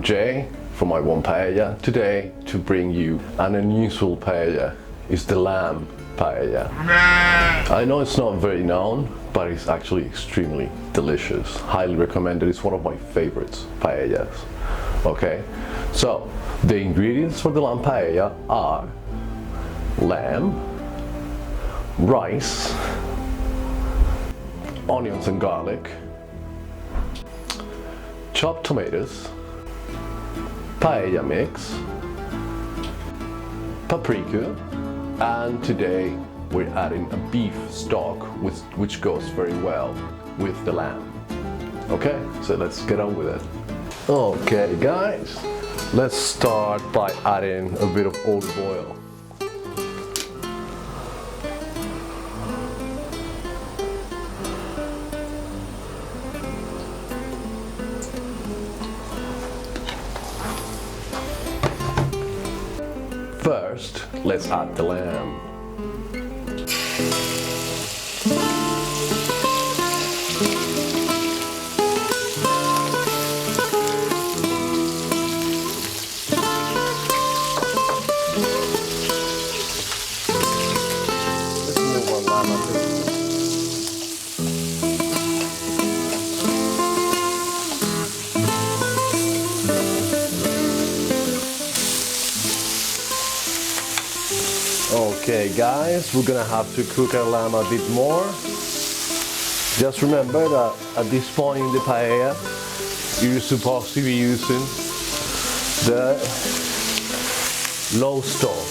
Jay from my one paella. Today to bring you an unusual paella is the lamb paella. I know it's not very known, but it's actually extremely delicious. Highly recommended. It's one of my favorites paellas. Okay, so the ingredients for the lamb paella are lamb, rice, onions and garlic, chopped tomatoes, paella mix, paprika, and today we're adding a beef stock which goes very well with the lamb. Okay, so let's get on with it. Okay guys, let's start by adding a bit of olive oil. First, let's add the lamb. Let's move our lamb a bit. Okay guys, we're gonna have to cook our lamb a bit more. Just remember that at this point in the paella, you're supposed to be using the low stove.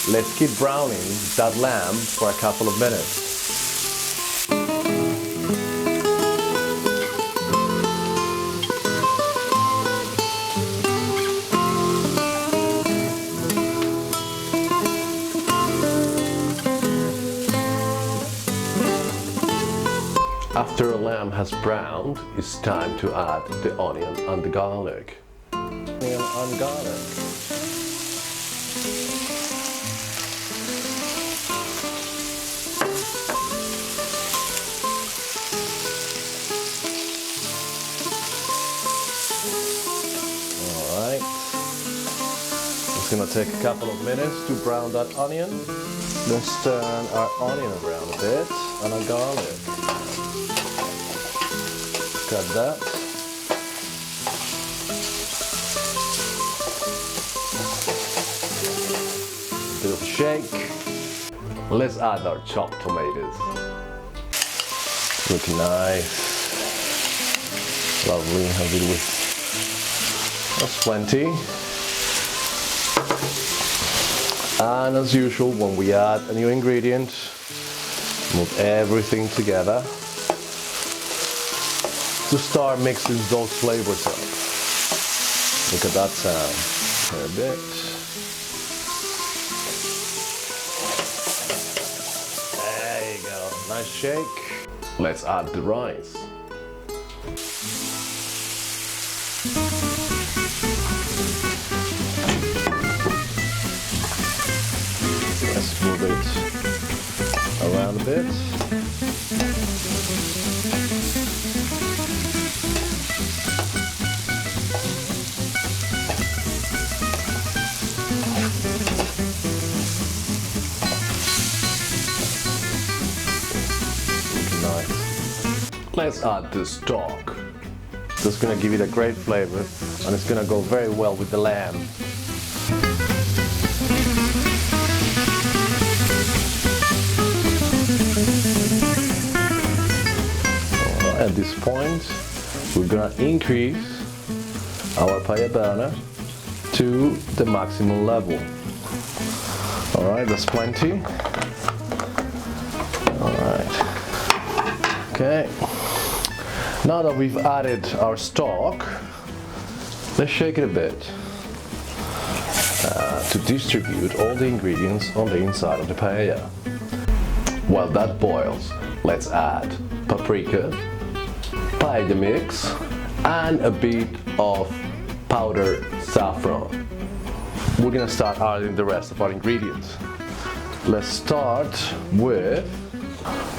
Let's keep browning that lamb for a couple of minutes. After a lamb has browned, it's time to add the onion and the garlic. Onion and garlic. It's gonna take a couple of minutes to brown that onion. Let's turn our onion around a bit and our garlic. Cut that. A bit of a shake. Let's add our chopped tomatoes. Looking nice. Lovely, a bit with, that's plenty. And as usual, when we add a new ingredient, move everything together to start mixing those flavors up. Look at that sound. A bit. There you go. Nice shake. Let's add the rice. Let's move it around a bit. Looking nice. Let's add the stock. That's gonna give it a great flavor and it's gonna go very well with the lamb. At this point, we're gonna increase our paella burner to the maximum level. Alright, that's plenty. Alright. Okay. Now that we've added our stock, let's shake it a bit to distribute all the ingredients on the inside of the paella. While that boils, let's add paprika, paella mix, and a bit of powdered saffron. We're gonna start adding the rest of our ingredients. Let's start with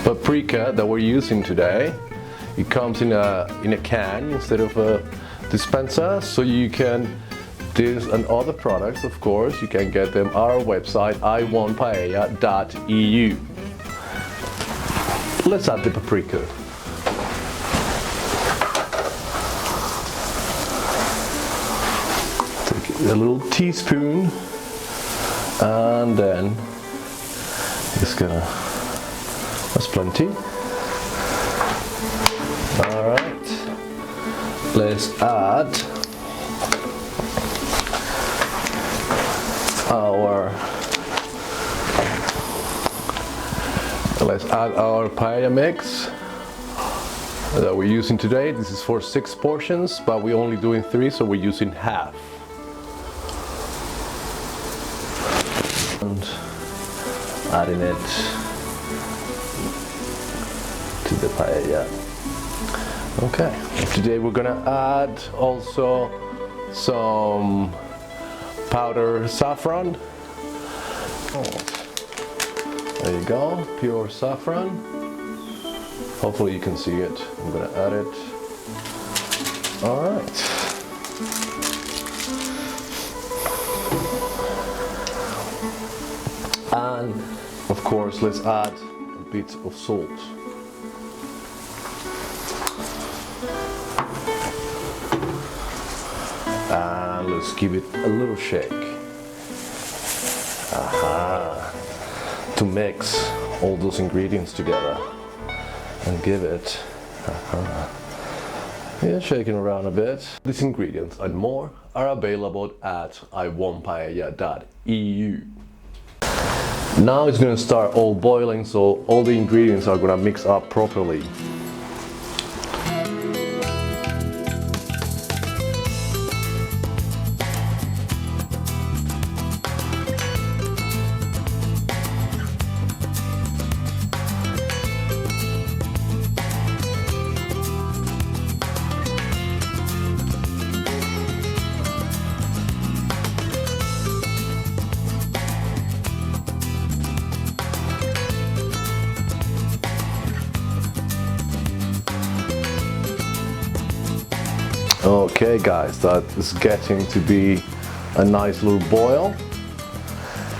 paprika that we're using today. It comes in a can instead of a dispenser, so you can, this and other products, of course, you can get them at our website iwantpaella.eu. Let's add the paprika. Take a little teaspoon, and then just gonna, that's plenty. All right, let's add our paella mix that we're using today. This is for 6 portions, but we're only doing 3, so we're using half. And adding it to the paella. Okay, today we're gonna add also some powdered saffron. There you go, pure saffron. Hopefully you can see it. I'm gonna add it. All right. And of course, let's add a bit of salt. And let's give it a little shake. Aha. To mix all those ingredients together and give it, yeah, shaking around a bit. These ingredients and more are available at iwantpaella.eu. Now it's going to start all boiling, so all the ingredients are going to mix up properly. Okay guys, that is getting to be a nice little boil,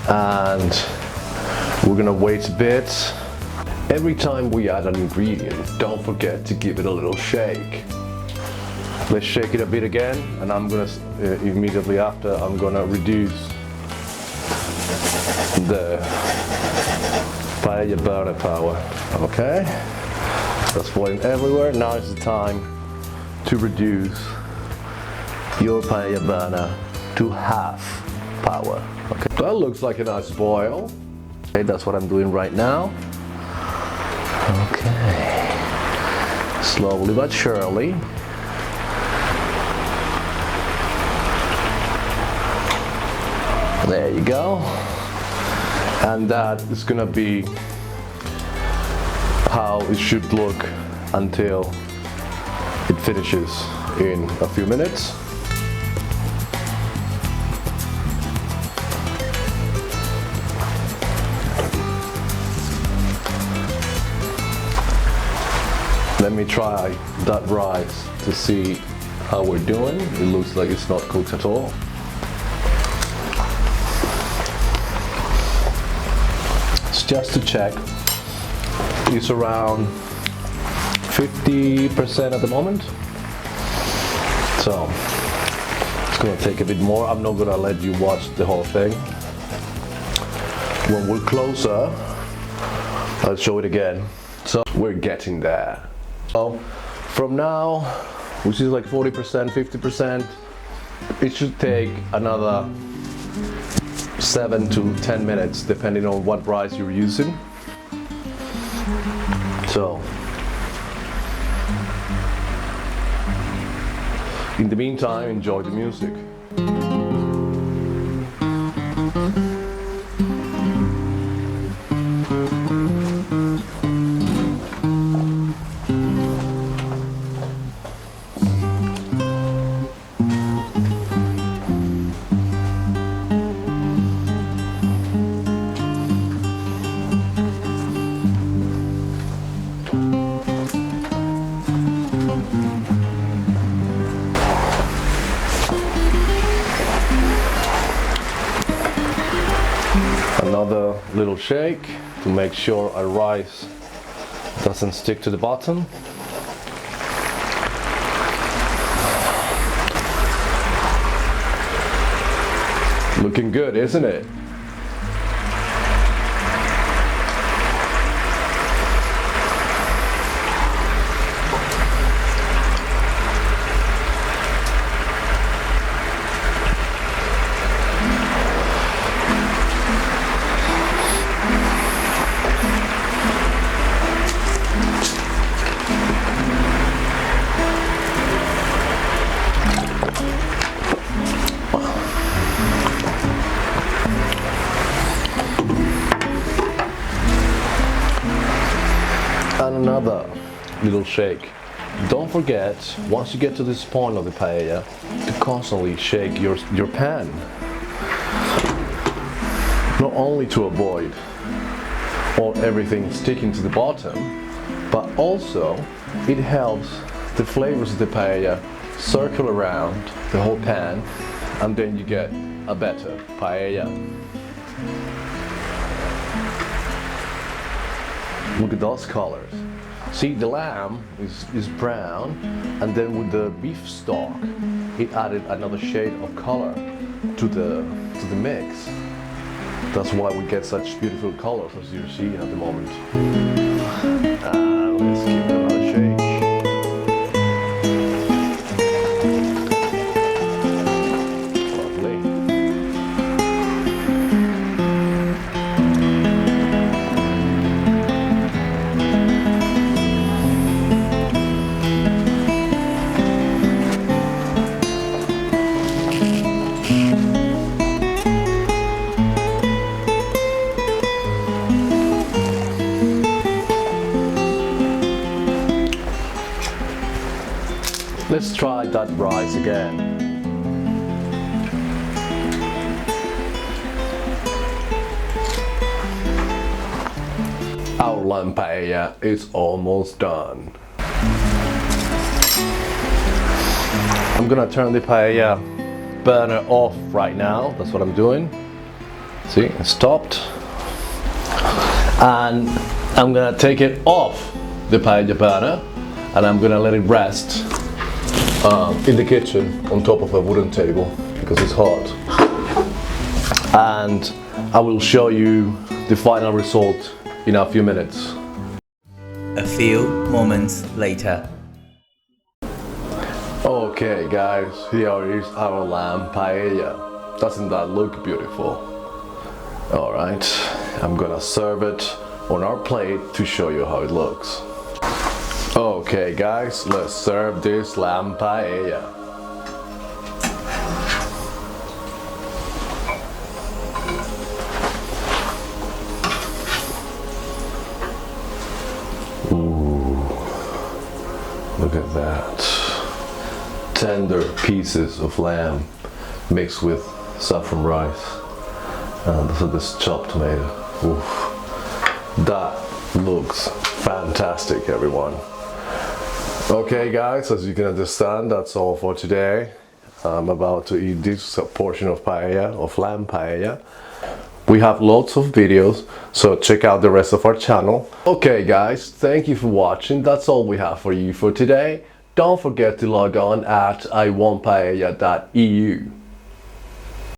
and we're gonna wait a bit. Every time we add an ingredient, don't forget to give it a little shake. Let's shake it a bit again, and I'm gonna immediately after I'm gonna reduce the paella burner power. Okay, that's boiling everywhere. Now is the time to reduce your paella burner to half power. Okay, that looks like a nice boil. Okay, that's what I'm doing right now. Okay, slowly but surely. There you go. And that is gonna be how it should look until it finishes in a few minutes. Let me try that rice to see how we're doing. It looks like it's not cooked at all. It's just to check. It's around 50% at the moment. So it's gonna take a bit more. I'm not gonna let you watch the whole thing. When we're closer, I'll show it again. So we're getting there. So from now, which is like 40%, 50%, it should take another 7 to 10 minutes depending on what rice you're using. So in the meantime, enjoy the music. another little shake to make sure our rice doesn't stick to the bottom. Looking good, isn't it? And another little shake. Don't forget, once you get to this point of the paella, to constantly shake your pan. Not only to avoid everything sticking to the bottom, but also it helps the flavors of the paella circle around the whole pan, and then you get a better paella. Look at those colors. See, the lamb is brown, and then with the beef stock, it added another shade of color to the mix. That's why we get such beautiful colors as you're seeing at the moment. And let's give it another shake. Let's try that rice again. Our lamb paella is almost done. I'm gonna turn the paella burner off right now. That's what I'm doing. See, it stopped. And I'm gonna take it off the paella burner, and I'm gonna let it rest in the kitchen on top of a wooden table because it's hot. And I will show you the final result in a few minutes. A few moments later. Okay guys, here is our lamb paella. Doesn't that look beautiful? Alright, I'm gonna serve it on our plate to show you how it looks. Okay guys, let's serve this lamb paella. Ooh, look at that. Tender pieces of lamb mixed with saffron rice. And this is this chopped tomato. Oof. That looks fantastic, everyone. Okay guys, as you can understand, that's all for today. I'm about to eat this portion of paella, of lamb paella. We have lots of videos, so check out the rest of our channel. Okay guys, thank you for watching. That's all we have for you for today. Don't forget to log on at iwantpaella.eu.